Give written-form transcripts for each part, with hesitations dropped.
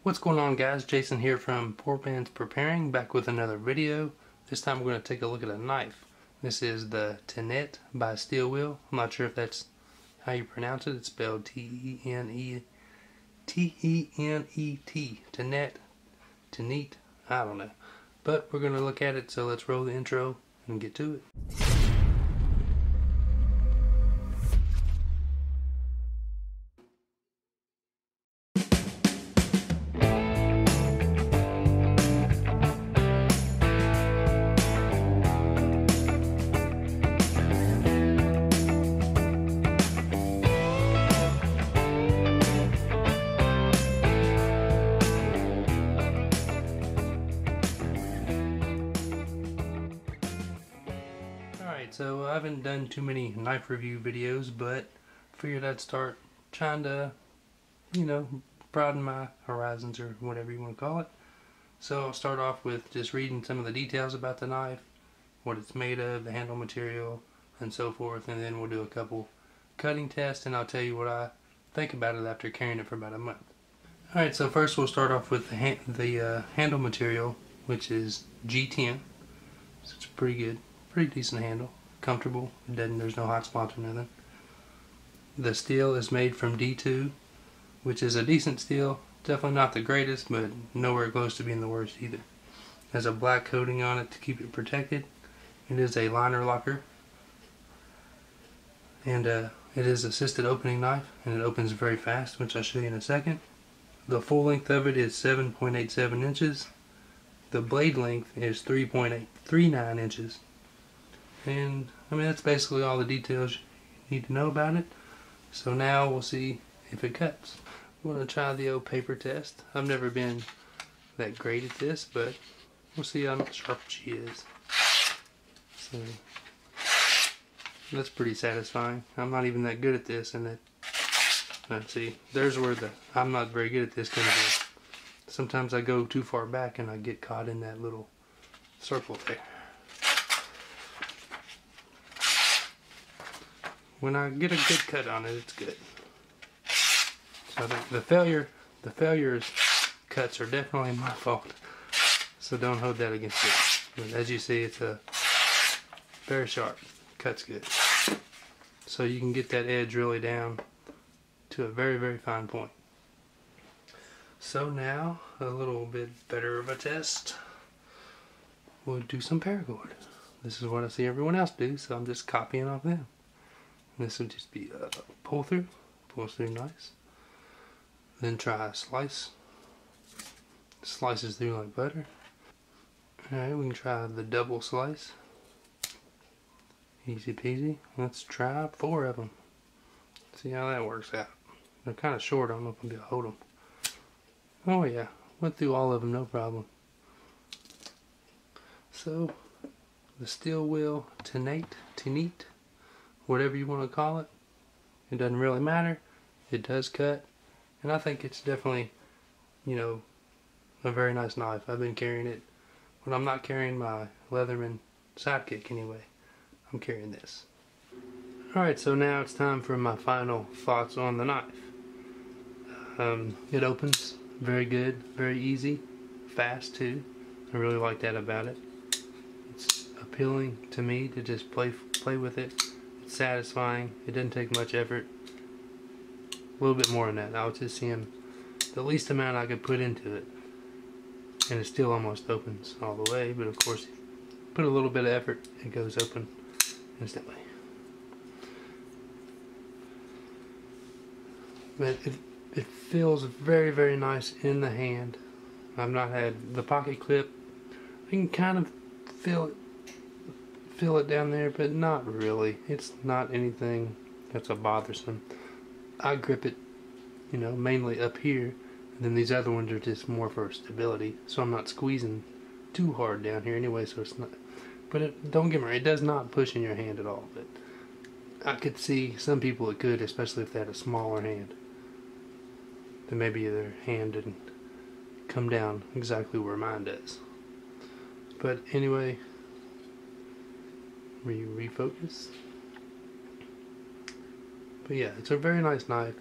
What's going on, guys? Jason here from Poor Man's Preparing, back with another video. This time we're going to take a look at a knife. This is the Tenet by Steel Will. I'm not sure if that's how you pronounce it. It's spelled T-E-N-E-T. Tenet. Tenet. I don't know. But we're going to look at it, so let's roll the intro and get to it. So I haven't done too many knife review videos, but figured I'd start trying to, broaden my horizons, or whatever you want to call it. So I'll start off with just reading some of the details about the knife, what it's made of, the handle material, and so forth, and then we'll do a couple cutting tests, and I'll tell you what I think about it after carrying it for about a month. Alright, so first we'll start off with the handle material, which is G10. So it's pretty good, pretty decent handle. Comfortable. There's no hot spots or nothing. The steel is made from D2, which is a decent steel. Definitely not the greatest, but nowhere close to being the worst either. Has a black coating on it to keep it protected. It is a liner locker, and it is assisted opening knife, and it opens very fast, which I'll show you in a second. The full length of it is 7.87 inches. The blade length is 3.839 inches. And that's basically all the details you need to know about it. So now we'll see if it cuts. I'm going to try the old paper test. I've never been that great at this, but we'll see how sharp she is. So that's pretty satisfying. I'm not even that good at this, and let's see, there's where I'm not very good at this kind of thing. Sometimes I go too far back and I get caught in that little circle there. When I get a good cut on it, it's good. So the failures cuts are definitely my fault. So don't hold that against it. But as you see, it's very sharp. Cuts good. So you can get that edge really down to a very, very fine point. So now, a little bit better of a test. We'll do some paracord. This is what I see everyone else do, so I'm just copying off them. This will just be a pull through. Pulls through nice. Then try a slice. Slices through like butter. Alright, we can try the double slice. Easy peasy. Let's try 4 of them. See how that works out. They're kind of short. I don't know if I'll be able to hold them. Oh yeah, went through all of them, no problem. So, the Steel Will Tenet, whatever you want to call it. It doesn't really matter. It does cut. And I think it's definitely, a very nice knife. I've been carrying it when I'm not carrying my Leatherman Sidekick anyway. I'm carrying this. Alright, so now it's time for my final thoughts on the knife. It opens very good, very easy, fast too. I really like that about it. It's appealing to me to just play with it. Satisfying. It doesn't take much effort. A little bit more than that. I was just seeing the least amount I could put into it, and it still almost opens all the way. But of course, put a little bit of effort, it goes open instantly. But it feels very, very nice in the hand. I've not had the pocket clip. I can kind of feel it down there, but not really. It's not anything that's a bothersome. I grip it, mainly up here, and then these other ones are just more for stability, so I'm not squeezing too hard down here anyway, so it's not, but don't get me wrong, it does not push in your hand at all, but I could see some people it could, especially if they had a smaller hand. Then maybe their hand didn't come down exactly where mine does. But anyway, refocus. But yeah, it's a very nice knife,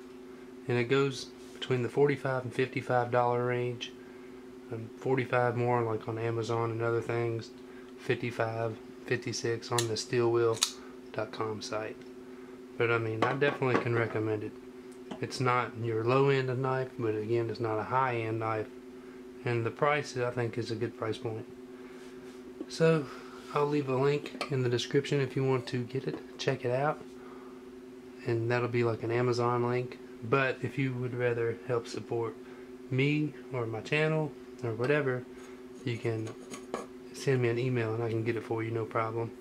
and it goes between the $45 and $55 range. 45 more like on Amazon and other things, 55, 56 on the steelwill.com site. But I mean, I definitely can recommend it. It's not your low end of knife, but again, it's not a high end knife, and the price I think is a good price point. So I'll leave a link in the description if you want to get it, check it out, and that'll be like an Amazon link. But if you would rather help support me or my channel or whatever, you can send me an email and I can get it for you, no problem,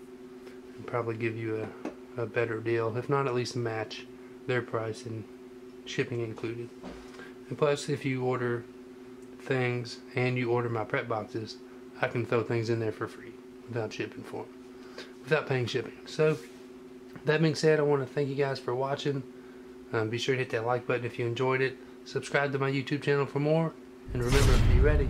and probably give you a better deal, if not at least match their price and shipping included. And plus, if you order things and you order my prep boxes, I can throw things in there for free without shipping for them, without paying shipping. So that being said, I want to thank you guys for watching. Be sure to hit that like button if you enjoyed it. Subscribe to my YouTube channel for more. And remember, be ready.